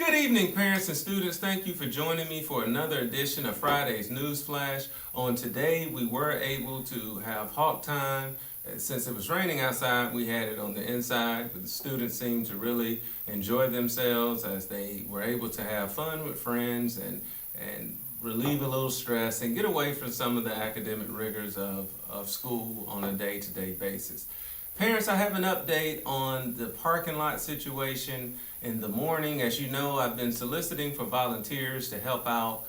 Good evening, parents and students. Thank you for joining me for another edition of Friday's News Flash. On today, we were able to have Hawk Time. Since it was raining outside, we had it on the inside, but the students seemed to really enjoy themselves as they were able to have fun with friends and relieve a little stress and get away from some of the academic rigors of school on a day-to-day basis. Parents, I have an update on the parking lot situation in the morning. As you know, I've been soliciting for volunteers to help out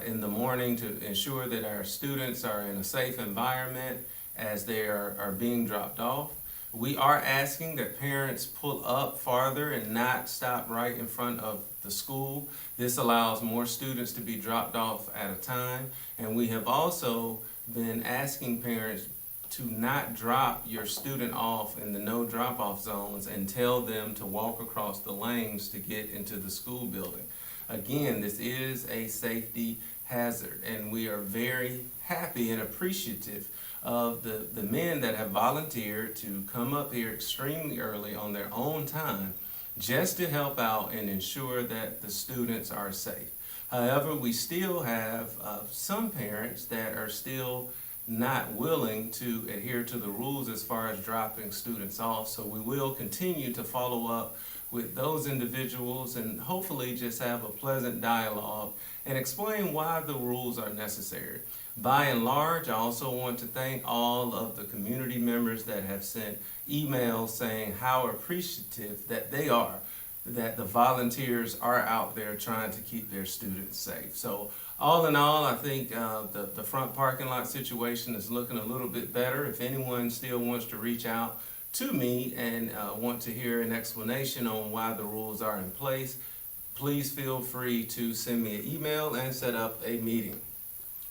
in the morning to ensure that our students are in a safe environment as they are being dropped off. We are asking that parents pull up farther and not stop right in front of the school. This allows more students to be dropped off at a time. And we have also been asking parents to not drop your student off in the no drop-off zones and tell them to walk across the lanes to get into the school building. Again, this is a safety hazard, and we are very happy and appreciative of the men that have volunteered to come up here extremely early on their own time just to help out and ensure that the students are safe. However, we still have some parents that are still not willing to adhere to the rules as far as dropping students off. So we will continue to follow up with those individuals and hopefully just have a pleasant dialogue and explain why the rules are necessary. By and large, I also want to thank all of the community members that have sent emails saying how appreciative that they are that the volunteers are out there trying to keep their students safe. So all in all, I think the front parking lot situation is looking a little bit better. If anyone still wants to reach out to me and want to hear an explanation on why the rules are in place, please feel free to send me an email and set up a meeting.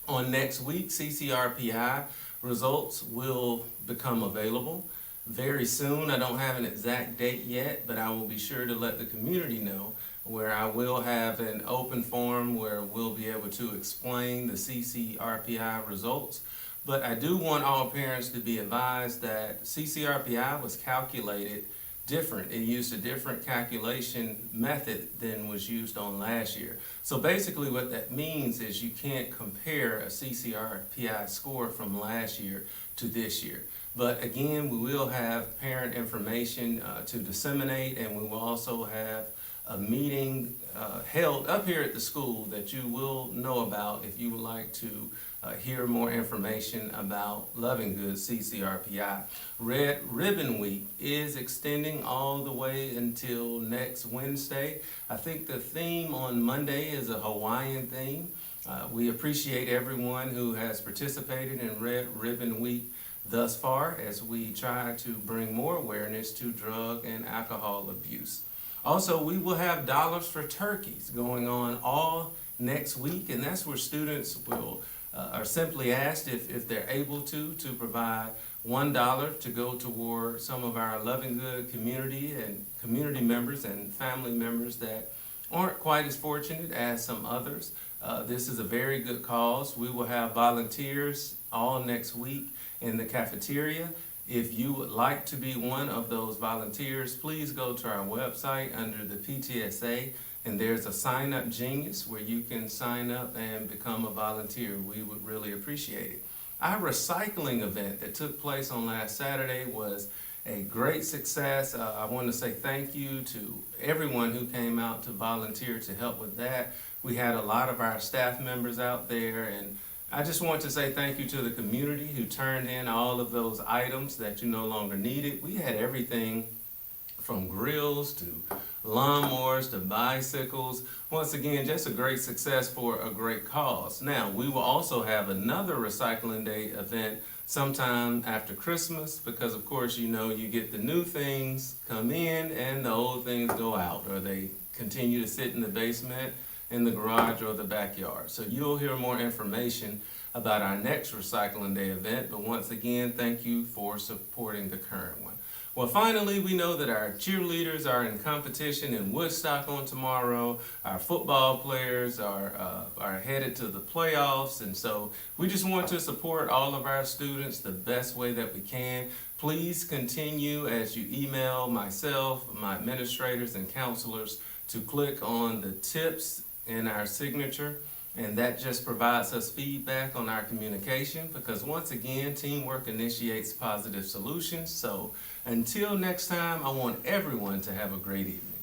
On next week, CCRPI results will become available very soon. I don't have an exact date yet, but I will be sure to let the community know, where I will have an open forum where we'll be able to explain the CCRPI results. But I do want all parents to be advised that CCRPI was calculated different. It used a different calculation method than was used on last year. So basically what that means is you can't compare a CCRPI score from last year to this year. But again, we will have parent information to disseminate, and we will also have a meeting held up here at the school that you will know about if you would like to hear more information about Loving Good CCRPI. Red Ribbon Week is extending all the way until next Wednesday. I think the theme on Monday is a Hawaiian theme. We appreciate everyone who has participated in Red Ribbon Week thus far as we try to bring more awareness to drug and alcohol abuse. Also, we will have Dollars for Turkeys going on all next week, and that's where students will are simply asked if they're able to provide $1 to go toward some of our Loving Good community and community members and family members that aren't quite as fortunate as some others. This is a very good cause. We will have volunteers all next week in the cafeteria. If you would like to be one of those volunteers, please go to our website under the PTSA, and there's a Sign Up Genius where you can sign up and become a volunteer. We would really appreciate it. Our recycling event that took place on last Saturday was a great success. I want to say thank you to everyone who came out to volunteer to help with that. We had a lot of our staff members out there, and I just want to say thank you to the community who turned in all of those items that you no longer needed. We had everything from grills to lawnmowers to bicycles. Once again, just a great success for a great cause. Now, we will also have another Recycling Day event sometime after Christmas because, of course, you know, you get the new things come in and the old things go out, or they continue to sit in the basement, in the garage, or the backyard. So you'll hear more information about our next Recycling Day event, but once again, thank you for supporting the current one. Well, finally, we know that our cheerleaders are in competition in Woodstock on tomorrow. Our football players are headed to the playoffs, and so we just want to support all of our students the best way that we can. Please continue as you email myself, my administrators and counselors to click on the tips in our signature, and that just provides us feedback on our communication, because once again, teamwork initiates positive solutions. So until next time, I want everyone to have a great evening.